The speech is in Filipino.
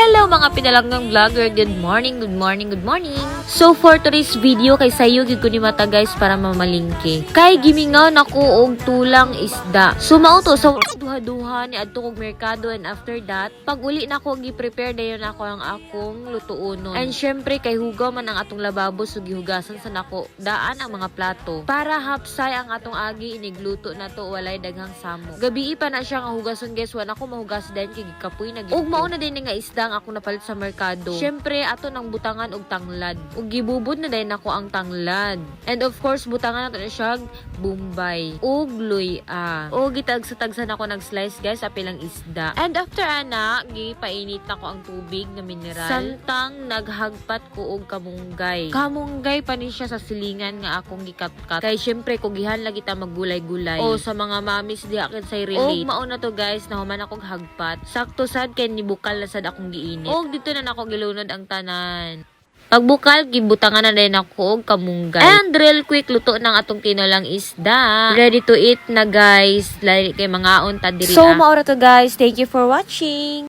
Hello mga pinalanggang vlogger, good morning, good morning, good morning. So for today's video, kay sayo gid ko ni mata guys para mamalingke. Kay gimingaw nako og tulang isda. So mauto sa duha-duha ni adto kog merkado, and after that, pag uli nako gi-prepare dayon ako ang akong lutuonon. And syempre kay hugaw man ang atong lababo, so gihugasan sa nako daan ang mga plato para hapsay ang atong agi inigluto na to walay daghang samok. Gabi pa na siya nga hugason guys, wala ko mahugas dayon kay gikapoy na gid. Ug mao na din nga isda ako napalit sa merkado. Syempre ato nang butangan og tanglad. Ug gibubod na din ako ang tanglad. And of course butangan nato na siya bumbay ug luya. O gitag-sa-tagsan ako nag-slice guys apilang isda. And after ana, gipainit nako ang tubig nga mineral. Samtang naghagpat ko og kamunggay. Kamunggay pa ni siya sa silingan nga akong gikat-kat. Kay syempre kugihan lagi ta maggulay-gulay. O sa mga mamis di akin say relate. O mao na to guys, nahuman akong hagpat. Sakto sad kay nibukal na sad akong giinit. Og dito na nako gilunod ang tanan. Pagbukal, gibutangan na din ako og kamunggay. And real quick, luto ng atong tinolang isda. Ready to eat na guys. Like kay mga unta diri. So, maura to guys. Thank you for watching.